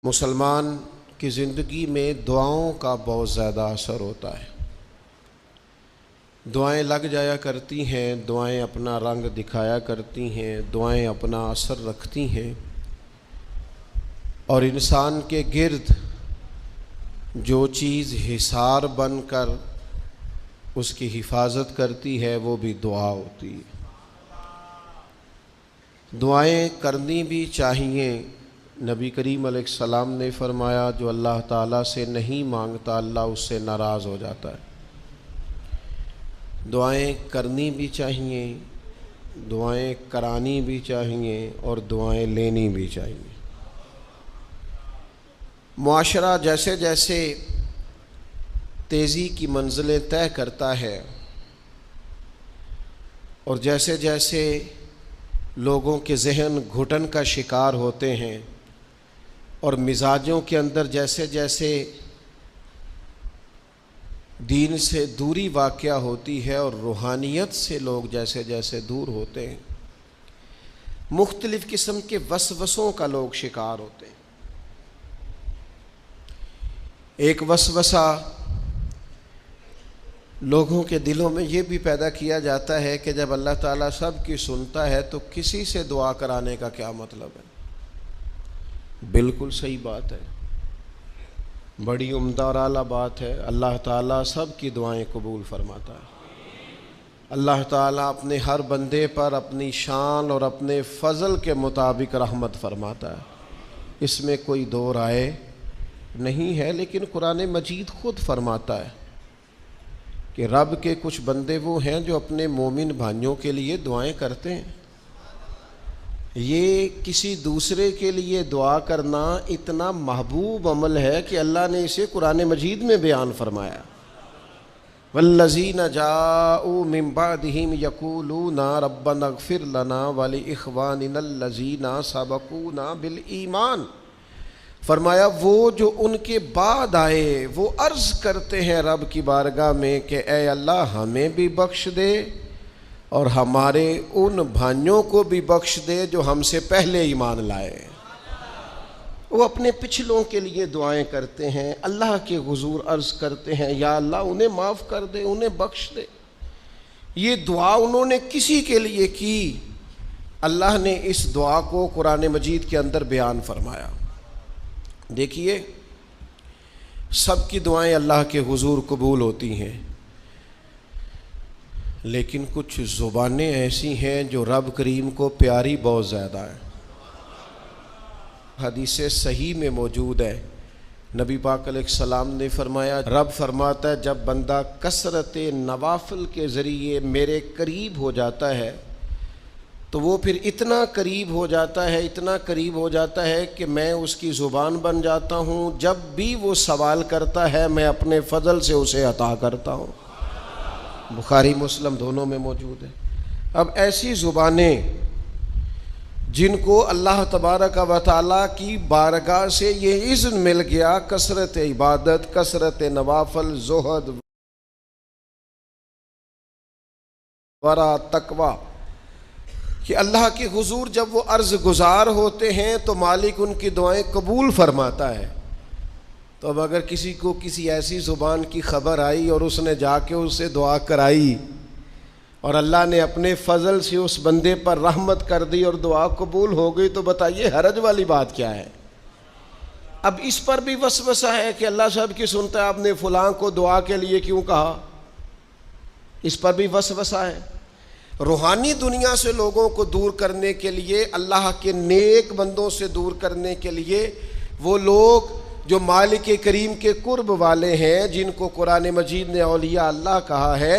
مسلمان کی زندگی میں دعاؤں کا بہت زیادہ اثر ہوتا ہے۔ دعائیں لگ جایا کرتی ہیں، دعائیں اپنا رنگ دکھایا کرتی ہیں، دعائیں اپنا اثر رکھتی ہیں، اور انسان کے گرد جو چیز حصار بن کر اس کی حفاظت کرتی ہے وہ بھی دعا ہوتی ہے۔ دعائیں کرنی بھی چاہیے۔ نبی کریم علیہ السلام نے فرمایا جو اللہ تعالیٰ سے نہیں مانگتا اللہ اس سے ناراض ہو جاتا ہے۔ دعائیں کرنی بھی چاہیے، دعائیں کرانی بھی چاہیے، اور دعائیں لینی بھی چاہیے۔ معاشرہ جیسے جیسے تیزی کی منزلیں طے کرتا ہے اور جیسے جیسے لوگوں کے ذہن گھٹن کا شکار ہوتے ہیں اور مزاجوں کے اندر جیسے جیسے دین سے دوری واقع ہوتی ہے اور روحانیت سے لوگ جیسے جیسے دور ہوتے ہیں، مختلف قسم کے وسوسوں کا لوگ شکار ہوتے ہیں۔ ایک وسوسہ لوگوں کے دلوں میں یہ بھی پیدا کیا جاتا ہے کہ جب اللہ تعالیٰ سب کی سنتا ہے تو کسی سے دعا کرانے کا کیا مطلب ہے؟ بالکل صحیح بات ہے، بڑی عمدہ اور اعلیٰ بات ہے۔ اللہ تعالیٰ سب کی دعائیں قبول فرماتا ہے۔ اللہ تعالیٰ اپنے ہر بندے پر اپنی شان اور اپنے فضل کے مطابق رحمت فرماتا ہے، اس میں کوئی دو رائے نہیں ہے۔ لیکن قرآن مجید خود فرماتا ہے کہ رب کے کچھ بندے وہ ہیں جو اپنے مومن بھائیوں کے لیے دعائیں کرتے ہیں۔ یہ کسی دوسرے کے لیے دعا کرنا اتنا محبوب عمل ہے کہ اللہ نے اسے قرآن مجید میں بیان فرمایا۔ والذین جاءوا من بعدہم یقولون ربنا اغفر لنا ولإخواننا الذین سبقونا بالایمان، فرمایا وہ جو ان کے بعد آئے وہ عرض کرتے ہیں رب کی بارگاہ میں کہ اے اللہ ہمیں بھی بخش دے اور ہمارے ان بھائیوں کو بھی بخش دے جو ہم سے پہلے ایمان لائے۔ وہ اپنے پچھلوں کے لیے دعائیں کرتے ہیں، اللہ کے حضور عرض کرتے ہیں یا اللہ انہیں معاف کر دے، انہیں بخش دے۔ یہ دعا انہوں نے کسی کے لیے کی، اللہ نے اس دعا کو قرآن مجید کے اندر بیان فرمایا۔ دیکھیے سب کی دعائیں اللہ کے حضور قبول ہوتی ہیں، لیکن کچھ زبانیں ایسی ہیں جو رب کریم کو پیاری بہت زیادہ ہیں۔ حدیث صحیح میں موجود ہے، نبی پاک علیہ السلام نے فرمایا، رب فرماتا ہے جب بندہ کثرت نوافل کے ذریعے میرے قریب ہو جاتا ہے تو وہ پھر اتنا قریب ہو جاتا ہے، اتنا قریب ہو جاتا ہے کہ میں اس کی زبان بن جاتا ہوں، جب بھی وہ سوال کرتا ہے میں اپنے فضل سے اسے عطا کرتا ہوں۔ بخاری مسلم دونوں میں موجود ہے۔ اب ایسی زبانیں جن کو اللہ تبارک و تعالیٰ کی بارگاہ سے یہ اذن مل گیا، کثرت عبادت، کثرت نوافل، زہد، ورع، تقوی، کہ اللہ کے حضور جب وہ عرض گزار ہوتے ہیں تو مالک ان کی دعائیں قبول فرماتا ہے۔ تو اب اگر کسی کو کسی ایسی زبان کی خبر آئی اور اس نے جا کے اس سے دعا کرائی اور اللہ نے اپنے فضل سے اس بندے پر رحمت کر دی اور دعا قبول ہو گئی، تو بتائیے حرج والی بات کیا ہے؟ اب اس پر بھی وسوسہ ہے کہ اللہ صاحب کی سنتا ہے، آپ نے فلاں کو دعا کے لیے کیوں کہا؟ اس پر بھی وسوسہ ہے۔ روحانی دنیا سے لوگوں کو دور کرنے کے لیے، اللہ کے نیک بندوں سے دور کرنے کے لیے، وہ لوگ جو مالک کریم کے قرب والے ہیں، جن کو قرآن مجید نے اولیاء اللہ کہا ہے،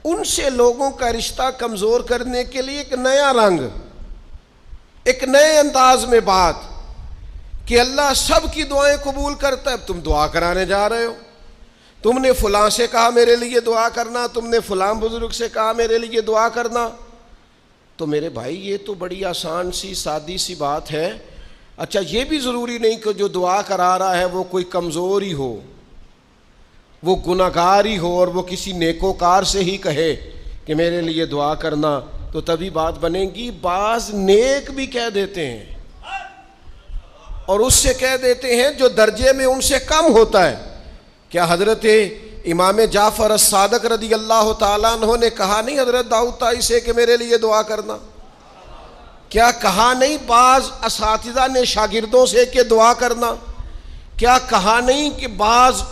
ان سے لوگوں کا رشتہ کمزور کرنے کے لیے ایک نیا رنگ، ایک نئے انداز میں بات کہ اللہ سب کی دعائیں قبول کرتا ہے، تم دعا کرانے جا رہے ہو، تم نے فلاں سے کہا میرے لیے دعا کرنا، تم نے فلاں بزرگ سے کہا میرے لیے دعا کرنا۔ تو میرے بھائی یہ تو بڑی آسان سی سادی سی بات ہے۔ اچھا یہ بھی ضروری نہیں کہ جو دعا کرا رہا ہے وہ کوئی کمزور ہی ہو، وہ گناہگار ہی ہو اور وہ کسی نیکوکار سے ہی کہے کہ میرے لیے دعا کرنا تو تبھی بات بنے گی۔ بعض نیک بھی کہہ دیتے ہیں اور اس سے کہہ دیتے ہیں جو درجے میں ان سے کم ہوتا ہے. کیا حضرت امام جعفر الصادق رضی اللہ تعالیٰ عنہ نے کہا نہیں حضرت داؤد طائی سے کہ میرے لیے دعا کرنا؟ کیا کہا نہیں بعض اساتذہ نے شاگردوں سے کہ دعا کرنا؟ کیا کہا نہیں کہ بعض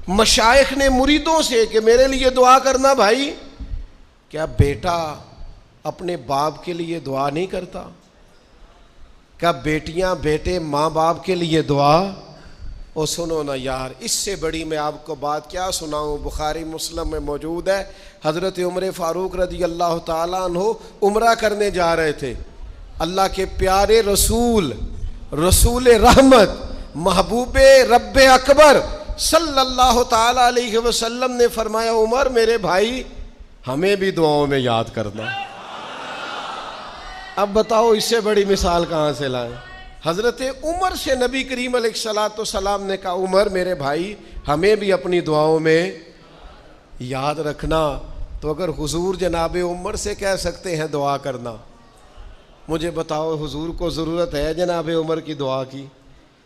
مشائخ نے مریدوں سے کہ میرے لیے دعا کرنا بھائی؟ کیا بیٹا اپنے باپ کے لیے دعا نہیں کرتا؟ کیا بیٹیاں بیٹے ماں باپ کے لیے دعا؟ او سنو نا یار، اس سے بڑی میں آپ کو بات کیا سناؤں؟ بخاری مسلم میں موجود ہے، حضرت عمر فاروق رضی اللہ تعالیٰ عنہ عمرہ کرنے جا رہے تھے. اللہ کے پیارے رسول، رسول رحمت، محبوب رب اکبر صلی اللہ تعالیٰ علیہ وسلم نے فرمایا عمر میرے بھائی ہمیں بھی دعاؤں میں یاد کرنا. اب بتاؤ اس سے بڑی مثال کہاں سے لائیں؟ حضرت عمر سے نبی کریم علیہ الصلوۃ والسلام نے کہا عمر میرے بھائی ہمیں بھی اپنی دعاؤں میں یاد رکھنا. تو اگر حضور جناب عمر سے کہہ سکتے ہیں دعا کرنا، مجھے بتاؤ حضور کو ضرورت ہے جناب عمر کی دعا کی؟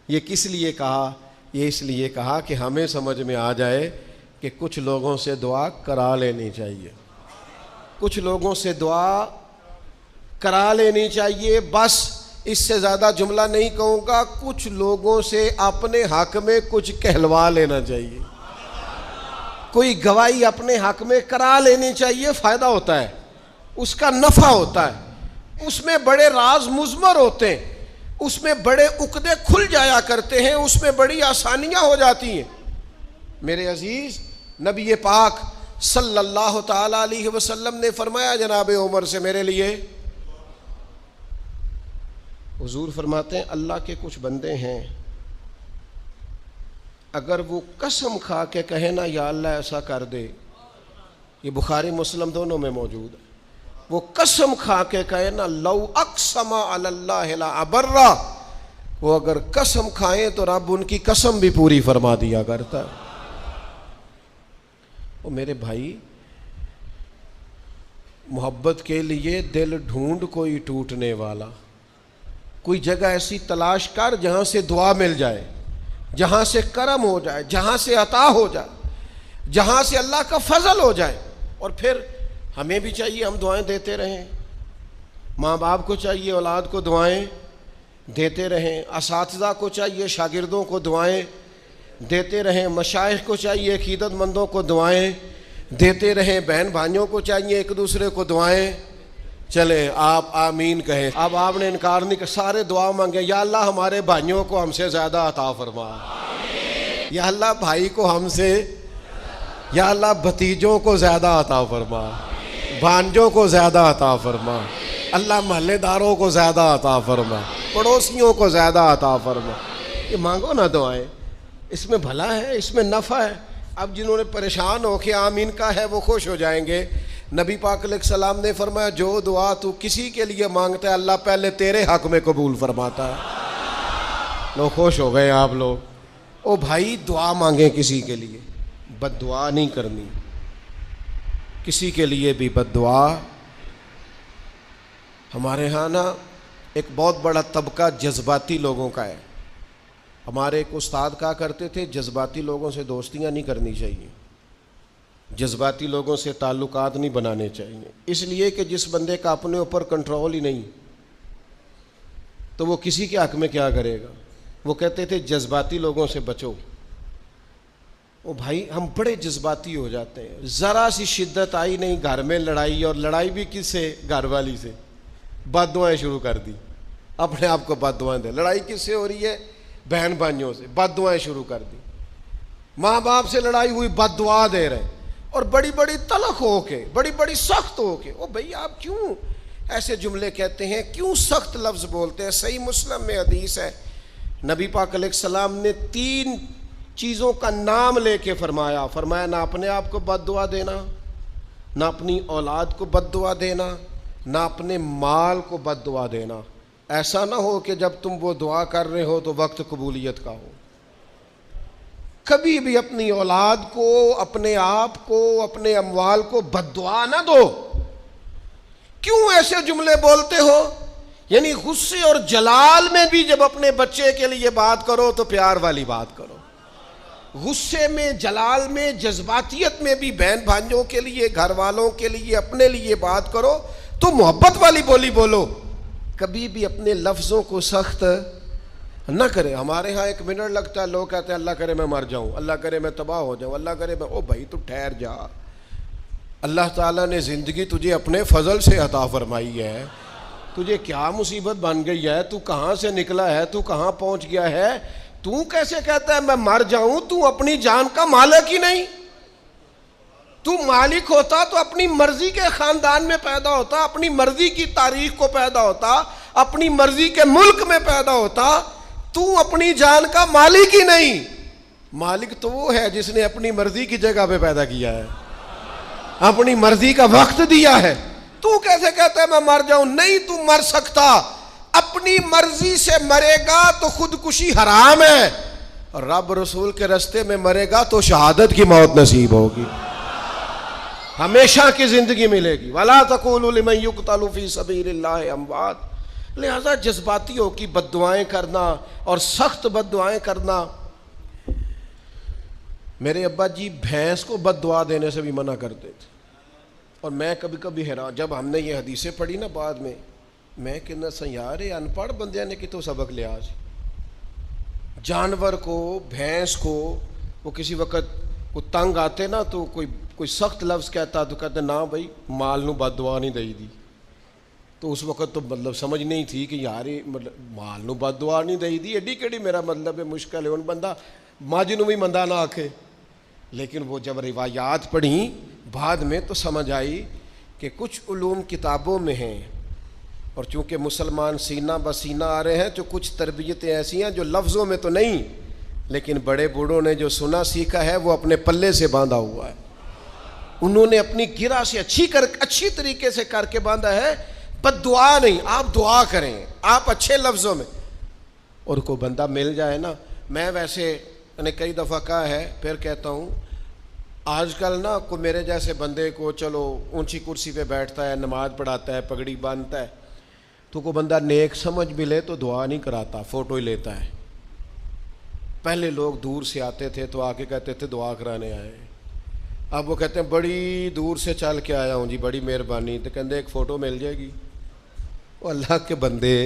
یہ کس لیے کہا؟ یہ اس لیے کہا کہ ہمیں سمجھ میں آ جائے کہ کچھ لوگوں سے دعا کرا لینی چاہیے، کچھ لوگوں سے دعا کرا لینی چاہیے. بس اس سے زیادہ جملہ نہیں کہوں گا، کچھ لوگوں سے اپنے حق میں کچھ کہلوا لینا چاہیے، کوئی گواہی اپنے حق میں کرا لینی چاہیے. فائدہ ہوتا ہے، اس کا نفع ہوتا ہے، اس میں بڑے راز مضمر ہوتے ہیں، اس میں بڑے عقدے کھل جایا کرتے ہیں، اس میں بڑی آسانیاں ہو جاتی ہیں. میرے عزیز نبی پاک صلی اللہ تعالی علیہ وسلم نے فرمایا جناب عمر سے میرے لیے. حضور فرماتے ہیں اللہ کے کچھ بندے ہیں اگر وہ قسم کھا کے کہے نا یا اللہ ایسا کر دے، یہ بخاری مسلم دونوں میں موجود ہے، وہ قسم کھا کے کہے نا لو اقسم علی اللہ لا ابرہ، وہ اگر قسم کھائیں تو رب ان کی قسم بھی پوری فرما دیا کرتا ہے. وہ میرے بھائی محبت کے لیے دل ڈھونڈ کوئی ٹوٹنے والا، کوئی جگہ ایسی تلاش کر جہاں سے دعا مل جائے، جہاں سے کرم ہو جائے، جہاں سے عطا ہو جائے، جہاں سے اللہ کا فضل ہو جائے. اور پھر ہمیں بھی چاہیے ہم دعائیں دیتے رہیں، ماں باپ کو چاہیے اولاد کو دعائیں دیتے رہیں، اساتذہ کو چاہیے شاگردوں کو دعائیں دیتے رہیں، مشائخ کو چاہیے عقیدت مندوں کو دعائیں دیتے رہیں، بہن بھائیوں کو چاہیے ایک دوسرے کو دعائیں. چلیں آپ آمین کہیں. اب آپ نے انکار نہیں کہ سارے دعا مانگے یا اللہ ہمارے بھائیوں کو ہم سے زیادہ عطا فرما، یا اللہ بھائی کو ہم سے، یا اللہ بھتیجوں کو زیادہ عطا فرما، بھانجوں کو زیادہ عطا فرما، اللہ محلے داروں کو زیادہ عطا فرما، پڑوسیوں کو زیادہ عطا فرما. یہ مانگو نا دعائیں، اس میں بھلا ہے، اس میں نفع ہے. اب جنہوں نے پریشان ہو کے آمین کا ہے وہ خوش ہو جائیں گے. نبی پاک علیہ السلام نے فرمایا جو دعا تو کسی کے لیے مانگتا ہے اللہ پہلے تیرے حق میں قبول فرماتا ہے. لوگ خوش ہو گئے آپ لوگ. او بھائی دعا مانگیں کسی کے لیے، بد دعا نہیں کرنی، کسی کے لیے بھی بد دعا. ہمارے ہاں نا ایک بہت بڑا طبقہ جذباتی لوگوں کا ہے. ہمارے ایک استاد کہا کرتے تھے جذباتی لوگوں سے دوستیاں نہیں کرنی چاہیے، جذباتی لوگوں سے تعلقات نہیں بنانے چاہیے، اس لیے کہ جس بندے کا اپنے اوپر کنٹرول ہی نہیں تو وہ کسی کے حق میں کیا کرے گا. وہ کہتے تھے جذباتی لوگوں سے بچو. او بھائی ہم بڑے جذباتی ہو جاتے ہیں، ذرا سی شدت آئی نہیں گھر میں لڑائی، اور لڑائی بھی کس سے؟ گھر والی سے. بد دعائیں شروع کر دی، اپنے آپ کو بد دعائیں دے. لڑائی کس سے ہو رہی ہے؟ بہن بھائیوں سے. بد دعائیں شروع کر دی. ماں باپ سے لڑائی ہوئی، بد دعا دے رہے، اور بڑی بڑی تلخ ہو کے، بڑی بڑی سخت ہو کے. او بھئی آپ کیوں ایسے جملے کہتے ہیں، کیوں سخت لفظ بولتے ہیں؟ صحیح مسلم میں حدیث ہے، نبی پاک علیہ السلام نے 3 چیزوں کا نام لے کے فرمایا نہ اپنے آپ کو بد دعا دینا، نہ اپنی اولاد کو بد دعا دینا، نہ اپنے مال کو بد دعا دینا. ایسا نہ ہو کہ جب تم وہ دعا کر رہے ہو تو وقت قبولیت کا ہو. کبھی بھی اپنی اولاد کو، اپنے آپ کو، اپنے اموال کو بد دعا نہ دو. کیوں ایسے جملے بولتے ہو؟ یعنی غصے اور جلال میں بھی جب اپنے بچے کے لیے بات کرو تو پیار والی بات کرو، غصے میں، جلال میں، جذباتیت میں بھی بہن بھائیوں کے لیے، گھر والوں کے لیے، اپنے لیے بات کرو تو محبت والی بولی بولو، کبھی بھی اپنے لفظوں کو سخت نہ کرے۔ ہمارے ہاں 1 منٹ لگتا ہے، لوگ کہتے ہیں اللہ کرے میں مر جاؤں، اللہ کرے میں تباہ ہو جاؤں، اللہ کرے میں، او بھائی تو ٹھہر جا، اللہ تعالیٰ نے زندگی تجھے اپنے فضل سے عطا فرمائی ہے، تجھے کیا مصیبت بن گئی ہے، تو کہاں سے نکلا ہے، تو کہاں پہنچ گیا ہے، تو کیسے کہتا ہے میں مر جاؤں؟ تو اپنی جان کا مالک ہی نہیں، تو مالک ہوتا تو اپنی مرضی کے خاندان میں پیدا ہوتا، اپنی مرضی کی تاریخ کو پیدا ہوتا، اپنی مرضی کے ملک میں پیدا ہوتا، تو اپنی جان کا مالک ہی نہیں۔ مالک تو وہ ہے جس نے اپنی مرضی کی جگہ پہ پیدا کیا ہے، اپنی مرضی کا وقت دیا ہے۔ تو کیسے کہتا ہے میں مر جاؤں؟ نہیں، تو مر سکتا، اپنی مرضی سے مرے گا تو خودکشی حرام ہے، اور رب رسول کے راستے میں مرے گا تو شہادت کی موت نصیب ہوگی، ہمیشہ کی زندگی ملے گی۔ وَلَا تَقُولُوا لِمَن يُقْتَلُ فِي سَبِيلِ اللَّهِ أَمْوَاتٌ۔ لہذا جذباتیوں کی بد دعائیں کرنا اور سخت بد دعائیں کرنا، میرے ابا جی بھینس کو بد دعا دینے سے بھی منع کرتے تھے، اور میں کبھی کبھی حیران، جب ہم نے یہ حدیثیں پڑھی نا بعد میں کہنا سا یار ان پڑھ بندیاں نے کتوں سبق لیا سی۔ جانور کو، بھینس کو، وہ کسی وقت وہ تنگ آتے نا تو کوئی سخت لفظ کہتا تو کہتے نہ بھائی مال نو بد دعا نہیں دئی دی، تو اس وقت تو مطلب سمجھ نہیں تھی کہ یار مطلب مال نو بد دعا نہیں دئی دی، ایڈی کیڑی میرا مطلب ہے، مشکل ہے ان بندہ ماج نو بھی مندہ نہ آکھے۔ لیکن وہ جب روایات پڑھیں بعد میں تو سمجھ آئی کہ کچھ علوم کتابوں میں ہیں، اور چونکہ مسلمان سینہ بسینہ آ رہے ہیں تو کچھ تربیتیں ایسی ہیں جو لفظوں میں تو نہیں، لیکن بڑے بوڑھوں نے جو سنا سیکھا ہے وہ اپنے پلے سے باندھا ہوا ہے، انہوں نے اپنی گرہ سے اچھی طریقے سے کر کے باندھا ہے۔ بد دعا نہیں، آپ دعا کریں، آپ اچھے لفظوں میں، اور کوئی بندہ مل جائے نا، میں ویسے میں نے کئی دفعہ کہا ہے، پھر کہتا ہوں، آج کل نا کوئی میرے جیسے بندے کو چلو اونچی کرسی پہ بیٹھتا ہے، نماز پڑھاتا ہے، پگڑی باندھتا ہے، تو کوئی بندہ نیک سمجھ بھی لے تو دعا نہیں کراتا، فوٹو ہی لیتا ہے۔ پہلے لوگ دور سے آتے تھے تو آ کے کہتے تھے دعا کرانے آئے، اب وہ کہتے ہیں بڑی دور سے چل کے آیا ہوں جی، بڑی مہربانی، تو کہتے ایک فوٹو مل جائے گی۔ وہ اللہ کے بندے،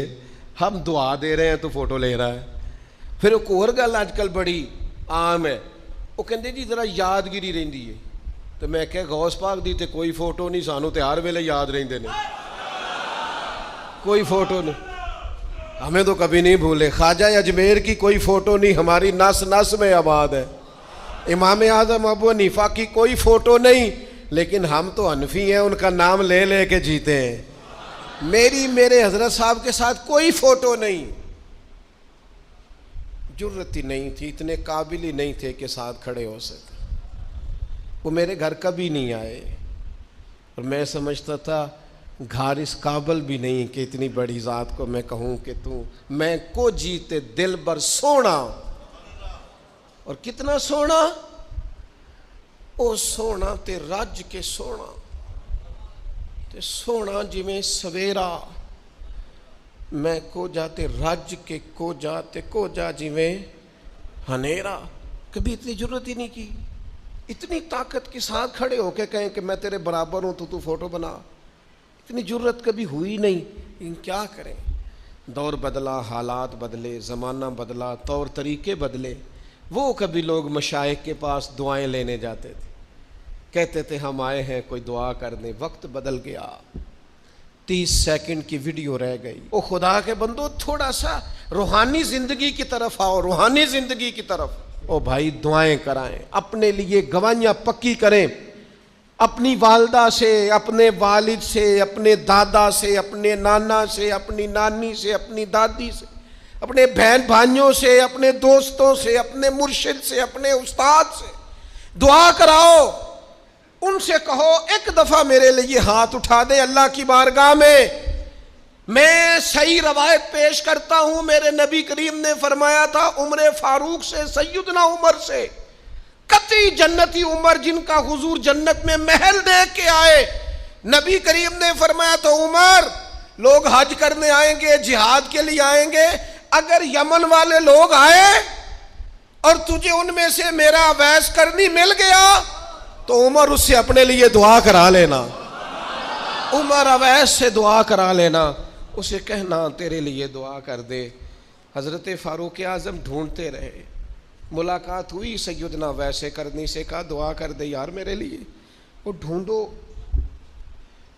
ہم دعا دے رہے ہیں تو فوٹو لے رہا ہے۔ پھر ایک اور گل آج کل بڑی عام ہے، وہ کہتے جی ذرا یادگیری رہندی ہے، تو میں کہ غوث پاک دی تے کوئی فوٹو نہیں، سانو تے ہر ویلے یاد رہندے نے، کوئی فوٹو نہیں، ہمیں تو کبھی نہیں بھولے۔ خواجہ اجمیر کی کوئی فوٹو نہیں، ہماری نس نس میں آباد ہے۔ امام اعظم ابو حنیفہ کی کوئی فوٹو نہیں، لیکن ہم تو حنفی ہیں، ان کا نام لے لے کے جیتے ہیں۔ میرے حضرت صاحب کے ساتھ کوئی فوٹو نہیں، جرت ہی نہیں تھی، اتنے قابل ہی نہیں تھے کہ ساتھ کھڑے ہو سکے۔ وہ میرے گھر کبھی نہیں آئے، اور میں سمجھتا تھا گھر اس قابل بھی نہیں کہ اتنی بڑی ذات کو میں کہوں کہ تو میں کو جیتے دل بر سونا، اور کتنا سونا، او سونا تے رج کے سونا تے سونا جویں سویرا، میں کو جاتے رج کے کو جاتے کو جا جویں ہنیرا۔ کبھی اتنی جرت ہی نہیں کی، اتنی طاقت کے ساتھ کھڑے ہو کے کہیں کہ میں تیرے برابر ہوں تو فوٹو بنا، اتنی جرت کبھی ہوئی نہیں۔ لیکن کیا کریں، دور بدلا، حالات بدلے، زمانہ بدلا، طور طریقے بدلے۔ وہ کبھی لوگ مشائخ کے پاس دعائیں لینے جاتے تھے، کہتے تھے ہم آئے ہیں کوئی دعا کر دیں، وقت بدل گیا، 30 سیکنڈ کی ویڈیو رہ گئی۔ او خدا کے بندو، تھوڑا سا روحانی زندگی کی طرف آؤ، روحانی زندگی کی طرف۔ او بھائی دعائیں کرائیں، اپنے لیے گواہیاں پکی کریں، اپنی والدہ سے، اپنے والد سے، اپنے دادا سے، اپنے نانا سے، اپنی نانی سے، اپنی دادی سے، اپنے بہن بھائیوں سے، اپنے دوستوں سے، اپنے مرشد سے، اپنے استاد سے دعا کراؤ۔ ان سے کہو ایک دفعہ میرے لیے ہاتھ اٹھا دے اللہ کی بارگاہ میں صحیح روایت پیش کرتا ہوں، میرے نبی کریم نے فرمایا تھا عمر فاروق سے، سیدنا عمر سے، قطعی جنتی عمر جن کا حضور جنت میں محل دیکھ کے آئے، نبی کریم نے فرمایا تو عمر لوگ حج کرنے آئیں گے، جہاد کے لیے آئیں گے، اگر یمن والے لوگ آئے اور تجھے ان میں سے میرا اویس کرنی مل گیا تو عمر اس سے اپنے لیے دعا کرا لینا، عمر اویس سے دعا کرا لینا، اسے کہنا تیرے لیے دعا کر دے۔ حضرت فاروق اعظم ڈھونڈتے رہے، ملاقات ہوئی سیدنا اویس کرنی سے، کہا دعا کر دے یار میرے لیے۔ وہ ڈھونڈو،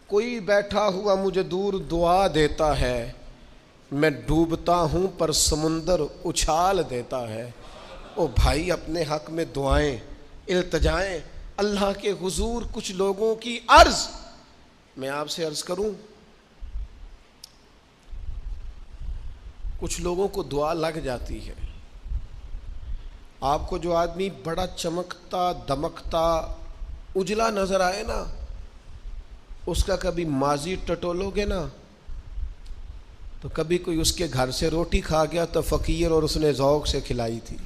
کوئی بیٹھا ہوا مجھے دور دعا دیتا ہے، میں ڈوبتا ہوں پر سمندر اچھال دیتا ہے۔ او بھائی اپنے حق میں دعائیں، التجائیں اللہ کے حضور۔ کچھ لوگوں کی عرض، میں آپ سے عرض کروں، کچھ لوگوں کو دعا لگ جاتی ہے۔ آپ کو جو آدمی بڑا چمکتا دمکتا اجلا نظر آئے نا، اس کا کبھی ماضی ٹٹولو گے نا تو کبھی کوئی اس کے گھر سے روٹی کھا گیا تو فقیر اور اس نے ذوق سے کھلائی تھی،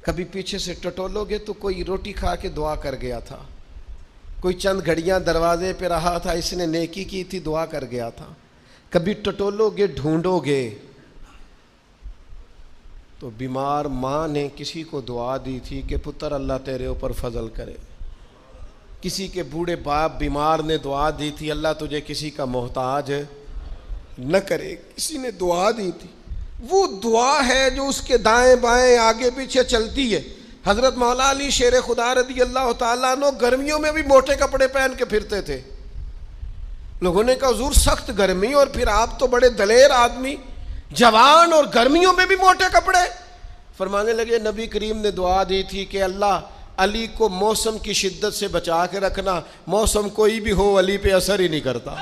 کبھی پیچھے سے ٹٹولو گے تو کوئی روٹی کھا کے دعا کر گیا تھا، کوئی چند گھڑیاں دروازے پہ رہا تھا، اس نے نیکی کی تھی دعا کر گیا تھا۔ کبھی ٹٹولو گے ڈھونڈو گے تو بیمار ماں نے کسی کو دعا دی تھی کہ پتر اللہ تیرے اوپر فضل کرے، کسی کے بوڑھے باپ بیمار نے دعا دی تھی اللہ تجھے کسی کا محتاج نہ کرے، کسی نے دعا دی تھی۔ وہ دعا ہے جو اس کے دائیں بائیں آگے پیچھے چلتی ہے۔ حضرت مولا علی شیر خدا رضی اللہ تعالیٰ عنہ گرمیوں میں بھی موٹے کپڑے پہن کے پھرتے تھے۔ لوگوں نے کہا حضور سخت گرمی اور پھر آپ تو بڑے دلیر آدمی، جوان اور گرمیوں میں بھی موٹے کپڑے۔ فرمانے لگے نبی کریم نے دعا دی تھی کہ اللہ علی کو موسم کی شدت سے بچا کے رکھنا، موسم کوئی بھی ہو علی پہ اثر ہی نہیں کرتا،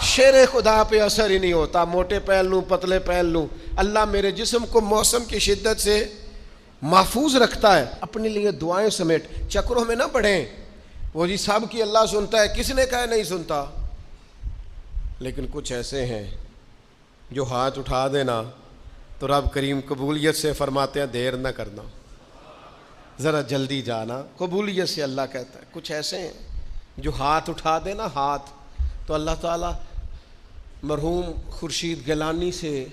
شیر خدا پہ اثر ہی نہیں ہوتا، موٹے پہن لوں پتلے پہن لوں، اللہ میرے جسم کو موسم کی شدت سے محفوظ رکھتا ہے۔ اپنے لیے دعائیں سمیٹ، چکروں میں نہ پڑھیں، وہ جی سب کی اللہ سنتا ہے، کس نے کہا نہیں سنتا؟ لیکن کچھ ایسے ہیں جو ہاتھ اٹھا دینا تو رب کریم قبولیت سے فرماتے ہیں دیر نہ کرنا، ذرا جلدی جانا، قبولیت سے اللہ کہتا ہے۔ کچھ ایسے ہیں جو ہاتھ اٹھا دینا ہاتھ تو اللہ تعالیٰ مرحوم خورشید گیلانی سے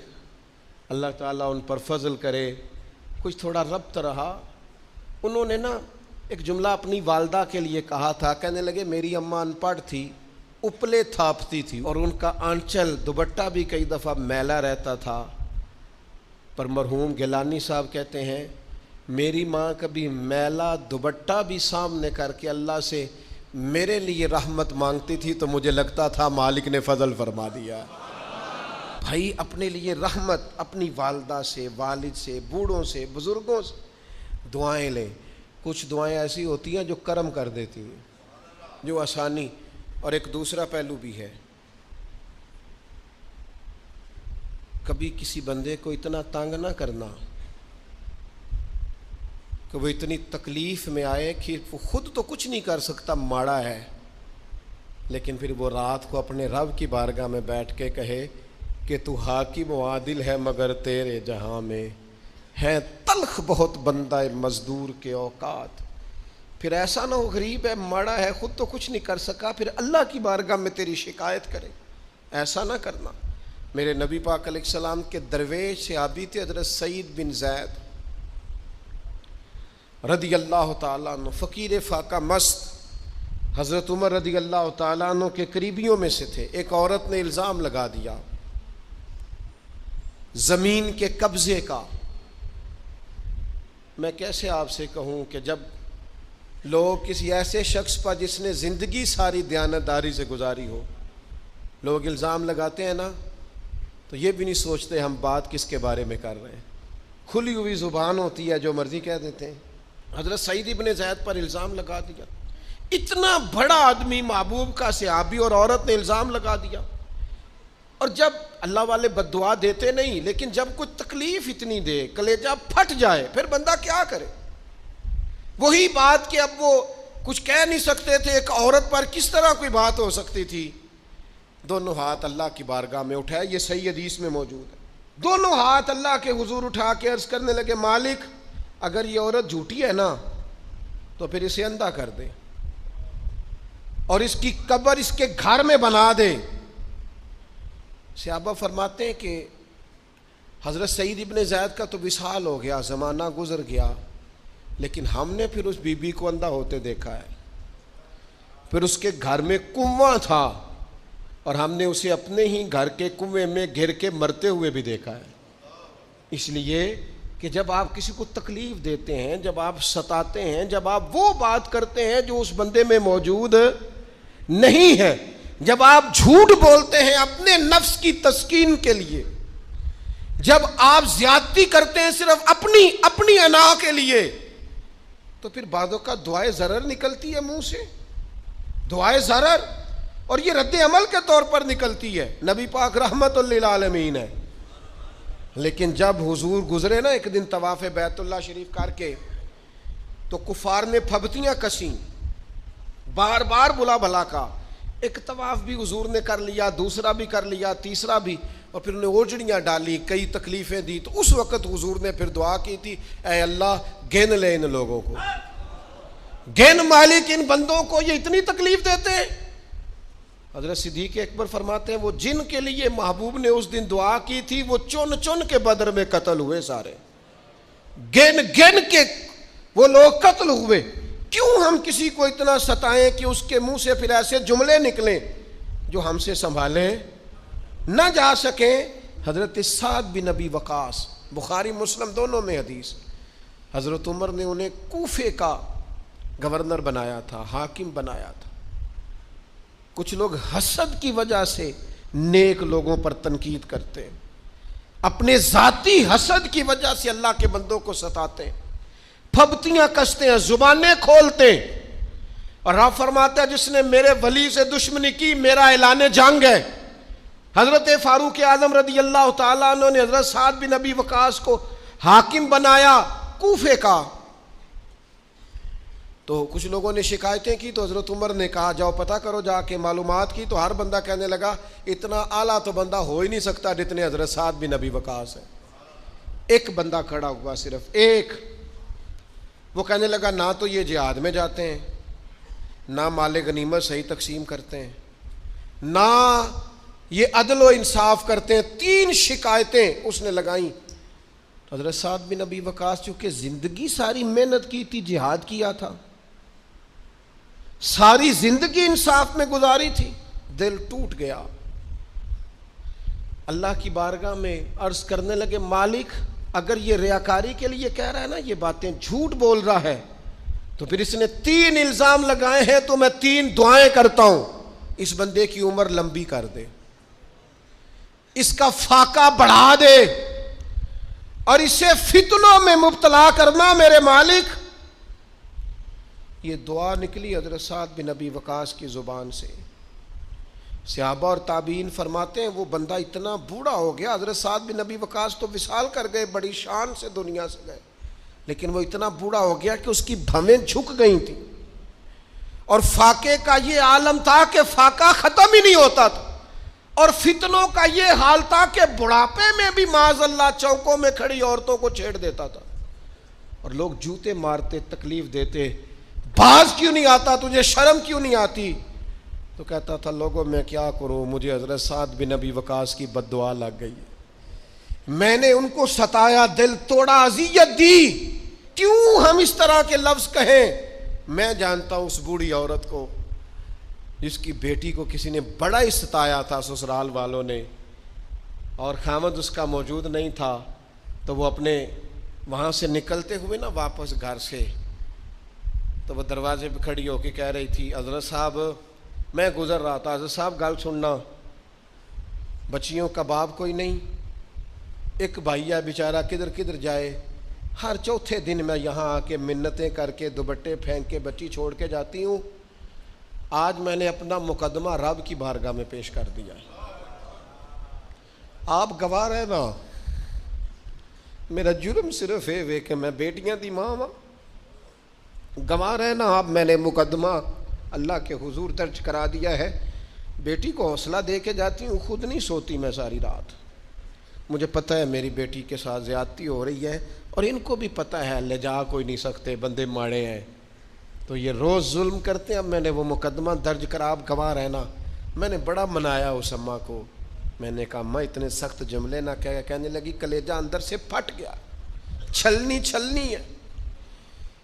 اللہ تعالیٰ ان پر فضل کرے۔ کچھ تھوڑا ربط رہا، انہوں نے نا ایک جملہ اپنی والدہ کے لیے کہا تھا، کہنے لگے میری اماں ان پڑھ تھی، اپلے تھاپتی تھی اور ان کا آنچل دوپٹہ بھی کئی دفعہ میلا رہتا تھا، پر مرحوم گیلانی صاحب کہتے ہیں میری ماں کبھی میلا دوپٹہ بھی سامنے کر کے اللہ سے میرے لیے رحمت مانگتی تھی تو مجھے لگتا تھا مالک نے فضل فرما دیا۔ بھائی اپنے لیے رحمت، اپنی والدہ سے، والد سے، بوڑھوں سے، بزرگوں سے دعائیں لیں۔ کچھ دعائیں ایسی ہوتی ہیں جو کرم کر دیتی ہیں، جو آسانی۔ اور ایک دوسرا پہلو بھی ہے، کبھی کسی بندے کو اتنا تنگ نہ کرنا کہ وہ اتنی تکلیف میں آئے کہ وہ خود تو کچھ نہیں کر سکتا، ماڑا ہے، لیکن پھر وہ رات کو اپنے رب کی بارگاہ میں بیٹھ کے کہے کہ تو حاکم و عادل ہے مگر تیرے جہاں میں ہے تلخ بہت بندہ مزدور کے اوقات۔ پھر ایسا نہ ہو غریب ہے، ماڑا ہے، خود تو کچھ نہیں کر سکا، پھر اللہ کی بارگاہ میں تیری شکایت کرے، ایسا نہ کرنا۔ میرے نبی پاک علیہ السلام کے درویش صحابی تھے حضرت سعید بن زید رضی اللہ تعالیٰ عنہ، فقیر فاقہ مست، حضرت عمر رضی اللہ تعالیٰ عنہ کے قریبیوں میں سے تھے۔ ایک عورت نے الزام لگا دیا زمین کے قبضے کا۔ میں کیسے آپ سے کہوں کہ جب لوگ کسی ایسے شخص پر جس نے زندگی ساری دیانتداری سے گزاری ہو، لوگ الزام لگاتے ہیں نا تو یہ بھی نہیں سوچتے ہم بات کس کے بارے میں کر رہے ہیں، کھلی ہوئی زبان ہوتی ہے، جو مرضی کہہ دیتے ہیں۔ حضرت سعید بن زید پر الزام لگا دیا، اتنا بڑا آدمی محبوب کا صحابی اور عورت نے الزام لگا دیا۔ اور جب اللہ والے بد دعا دیتے نہیں، لیکن جب کوئی تکلیف اتنی دے، کلیجہ پھٹ جائے، پھر بندہ کیا کرے؟ وہی بات کہ اب وہ کچھ کہہ نہیں سکتے تھے، ایک عورت پر کس طرح کوئی بات ہو سکتی تھی؟ دونوں ہاتھ اللہ کی بارگاہ میں اٹھائے، یہ صحیح حدیث میں موجود ہے۔ دونوں ہاتھ اللہ کے حضور اٹھا کے عرض کرنے لگے مالک اگر یہ عورت جھوٹی ہے نا تو پھر اسے اندھا کر دے اور اس کی قبر اس کے گھر میں بنا دے، صحابہ فرماتے ہیں کہ حضرت سعید ابن زید کا تو وصال ہو گیا، زمانہ گزر گیا، لیکن ہم نے پھر اس بی بی کو اندھا ہوتے دیکھا ہے، پھر اس کے گھر میں کنواں تھا اور ہم نے اسے اپنے ہی گھر کے کنویں میں گر کے مرتے ہوئے بھی دیکھا ہے۔ اس لیے کہ جب آپ کسی کو تکلیف دیتے ہیں، جب آپ ستاتے ہیں، جب آپ وہ بات کرتے ہیں جو اس بندے میں موجود نہیں ہے، جب آپ جھوٹ بولتے ہیں اپنے نفس کی تسکین کے لیے، جب آپ زیادتی کرتے ہیں صرف اپنی انا کے لیے، تو پھر بعضوں کا دعائے ضرر نکلتی ہے منہ سے، دعائے ضرر، اور یہ رد عمل کے طور پر نکلتی ہے۔ نبی پاک رحمت للعالمین ہے، لیکن جب حضور گزرے نا ایک دن طواف بیت اللہ شریف کر کے، تو کفار نے پھبتیاں کسیں، بار بار بلا بھلا کا، ایک طواف بھی حضور نے کر لیا، دوسرا بھی کر لیا، تیسرا بھی، اور پھر انہیں اوجڑیاں ڈالی، کئی تکلیفیں دی، تو اس وقت حضور نے پھر دعا کی تھی، اے اللہ گن لے ان لوگوں کو، گن مالک ان بندوں کو، یہ اتنی تکلیف دیتے ہیں۔ حضرت صدیق اکبر فرماتے ہیں وہ جن کے لیے محبوب نے اس دن دعا کی تھی وہ چن چن کے بدر میں قتل ہوئے، سارے گن گن کے وہ لوگ قتل ہوئے۔ کیوں ہم کسی کو اتنا ستائیں کہ اس کے منہ سے پھر ایسے جملے نکلیں جو ہم سے سنبھالے نہ جا سکیں۔ حضرت سعد بن ابی وقاص، بخاری مسلم دونوں میں حدیث، حضرت عمر نے انہیں کوفے کا گورنر بنایا تھا، حاکم بنایا تھا۔ کچھ لوگ حسد کی وجہ سے نیک لوگوں پر تنقید کرتے ہیں، اپنے ذاتی حسد کی وجہ سے اللہ کے بندوں کو ستاتے ہیں، پھبتیاں کستے ہیں، زبانیں کھولتے ہیں، اور آپ فرماتے ہیں جس نے میرے ولی سے دشمنی کی میرا اعلان جنگ ہے۔ حضرت فاروق اعظم رضی اللہ تعالیٰ عنہ نے حضرت سعد بن ابی وقاص کو حاکم بنایا کوفے کا، تو کچھ لوگوں نے شکایتیں کی، تو حضرت عمر نے کہا جاؤ پتہ کرو جا کے، معلومات کی، تو ہر بندہ کہنے لگا اتنا اعلیٰ تو بندہ ہو ہی نہیں سکتا جتنے حضرت سعد بن ابی وقاص ہے۔ ایک بندہ کھڑا ہوا، صرف ایک، وہ کہنے لگا نہ تو یہ جہاد میں جاتے ہیں، نہ مال غنیمت صحیح تقسیم کرتے ہیں، نہ یہ عدل و انصاف کرتے ہیں۔ 3 شکایتیں اس نے لگائیں۔ حضرت سعد بن ابی وقاص چونکہ زندگی ساری محنت کی تھی، جہاد کیا تھا، ساری زندگی انصاف میں گزاری تھی، دل ٹوٹ گیا، اللہ کی بارگاہ میں عرض کرنے لگے مالک اگر یہ ریاکاری کے لیے کہہ رہا ہے نا، یہ باتیں جھوٹ بول رہا ہے، تو پھر اس نے 3 الزام لگائے ہیں، تو میں 3 دعائیں کرتا ہوں، اس بندے کی عمر لمبی کر دے، اس کا فاقہ بڑھا دے، اور اسے فتنوں میں مبتلا کرنا میرے مالک۔ یہ دعا نکلی حضرت سعد بن ابی وقاص کی زبان سے۔ صحابہ اور تابعین فرماتے ہیں وہ بندہ اتنا بوڑھا ہو گیا، حضرت سعد بن ابی وقاص تو وصال کر گئے، بڑی شان سے دنیا سے گئے، لیکن وہ اتنا بوڑھا ہو گیا کہ اس کی بھویں جھک گئی تھیں، اور فاقے کا یہ عالم تھا کہ فاقہ ختم ہی نہیں ہوتا تھا، اور فتنوں کا یہ حال تھا کہ بڑھاپے میں بھی معاذ اللہ چوکوں میں کھڑی عورتوں کو چھیڑ دیتا تھا، اور لوگ جوتے مارتے، تکلیف دیتے، باز کیوں نہیں آتا، تجھے شرم کیوں نہیں آتی؟ تو کہتا تھا لوگوں میں کیا کروں، مجھے حضرت سعد بن ابی وقاص کی بد دعا لگ گئی، میں نے ان کو ستایا، دل توڑا، اذیت دی، کیوں ہم اس طرح کے لفظ کہیں؟ میں جانتا ہوں اس بوڑھی عورت کو جس کی بیٹی کو کسی نے بڑا ہی ستایا تھا سسرال والوں نے، اور خامد اس کا موجود نہیں تھا، تو وہ اپنے وہاں سے نکلتے ہوئے نا واپس گھر سے، تو وہ دروازے پہ کھڑی ہو کے کہہ رہی تھی حضرت صاحب میں گزر رہا تھا، حضرت صاحب گل سننا، بچیوں کا باپ کوئی نہیں، ایک بھائیا بیچارہ کدھر کدھر جائے، ہر چوتھے دن میں یہاں آ کے منتیں کر کے دوپٹے پھینک کے بچی چھوڑ کے جاتی ہوں، آج میں نے اپنا مقدمہ رب کی بارگاہ میں پیش کر دیا، آپ گواہ رہے نا، میرا جرم صرف ہے کہ میں بیٹیاں دی ماں ہوں، گواہ رہنا آپ، میں نے مقدمہ اللہ کے حضور درج کرا دیا ہے، بیٹی کو حوصلہ دے کے جاتی ہوں، خود نہیں سوتی میں ساری رات، مجھے پتہ ہے میری بیٹی کے ساتھ زیادتی ہو رہی ہے، اور ان کو بھی پتہ ہے لے جا کوئی نہیں سکتے، بندے ماڑے ہیں، تو یہ روز ظلم کرتے ہیں، اب میں نے وہ مقدمہ درج کرا، آپ گواہ رہنا، میں نے بڑا منایا اس اماں کو، میں نے کہا میں اتنے سخت جملے نہ کہنے لگی کلیجہ اندر سے پھٹ گیا، چھلنی ہے۔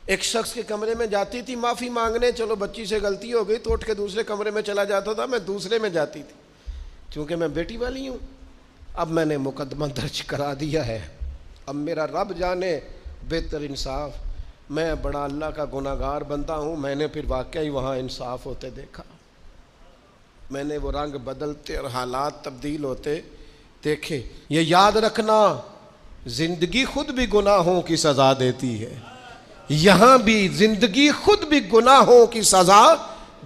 ایک شخص کے کمرے میں جاتی تھی معافی مانگنے، چلو بچی سے غلطی ہو گئی تو اٹھ کے دوسرے کمرے میں چلا جاتا تھا، میں دوسرے میں جاتی تھی کیونکہ میں بیٹی والی ہوں۔ اب میں نے مقدمہ درج کرا دیا ہے، اب میرا رب جانے بہتر انصاف، میں بڑا اللہ کا گناہگار بندہ ہوں۔ میں نے پھر واقعی وہاں انصاف ہوتے دیکھا، میں نے وہ رنگ بدلتے اور حالات تبدیل ہوتے دیکھے۔ یہ یاد رکھنا زندگی خود بھی گناہوں کی سزا دیتی ہے، یہاں بھی زندگی خود بھی گناہوں کی سزا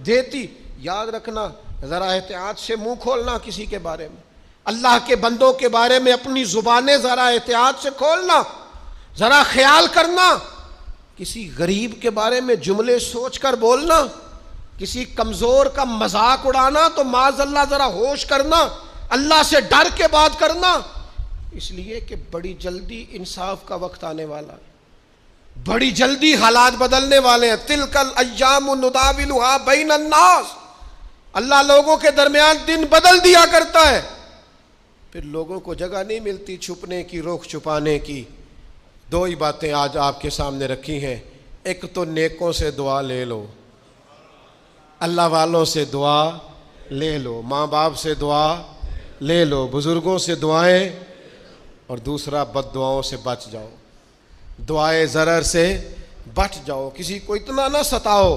دیتی۔ یاد رکھنا، ذرا احتیاط سے منہ کھولنا کسی کے بارے میں، اللہ کے بندوں کے بارے میں اپنی زبانیں ذرا احتیاط سے کھولنا، ذرا خیال کرنا، کسی غریب کے بارے میں جملے سوچ کر بولنا، کسی کمزور کا مذاق اڑانا تو معاذ اللہ ذرا ہوش کرنا، اللہ سے ڈر کے بات کرنا، اس لیے کہ بڑی جلدی انصاف کا وقت آنے والا ہے، بڑی جلدی حالات بدلنے والے ہیں۔ تلک الایام نداولھا بین الناس، اللہ لوگوں کے درمیان دن بدل دیا کرتا ہے، پھر لوگوں کو جگہ نہیں ملتی چھپنے کی، رخ چھپانے کی۔ دو ہی باتیں آج آپ کے سامنے رکھی ہیں، ایک تو نیکوں سے دعا لے لو، اللہ والوں سے دعا لے لو، ماں باپ سے دعا لے لو، بزرگوں سے دعائیں، اور دوسرا بد دعاؤں سے بچ جاؤ، دعائے ضرر سے بچ جاؤ۔ کسی کو اتنا نہ ستاؤ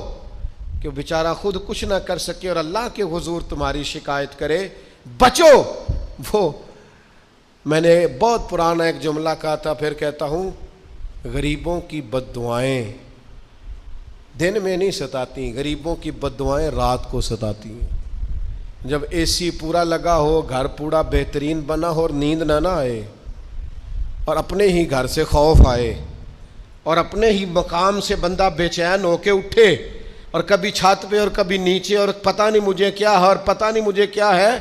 کہ وہ بیچارہ خود کچھ نہ کر سکے اور اللہ کے حضور تمہاری شکایت کرے، بچو۔ وہ میں نے بہت پرانا ایک جملہ کہا تھا، پھر کہتا ہوں، غریبوں کی بد دعائیں دن میں نہیں ستاتی، غریبوں کی بد دعائیں رات کو ستاتی ہیں۔ جب اے سی پورا لگا ہو، گھر پورا بہترین بنا ہو اور نیند نہ آئے، اور اپنے ہی گھر سے خوف آئے، اور اپنے ہی مقام سے بندہ بے چین ہو کے اٹھے، اور کبھی چھت پہ اور کبھی نیچے، اور پتہ نہیں مجھے کیا ہے اور پتہ نہیں مجھے کیا ہے،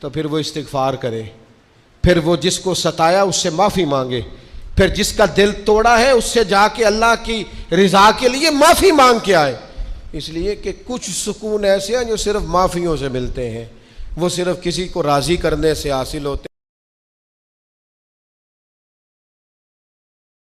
تو پھر وہ استغفار کرے، پھر وہ جس کو ستایا اس سے معافی مانگے، پھر جس کا دل توڑا ہے اس سے جا کے اللہ کی رضا کے لیے معافی مانگ کے آئے۔ اس لیے کہ کچھ سکون ایسے ہیں جو صرف معافیوں سے ملتے ہیں، وہ صرف کسی کو راضی کرنے سے حاصل ہوتے ہیں۔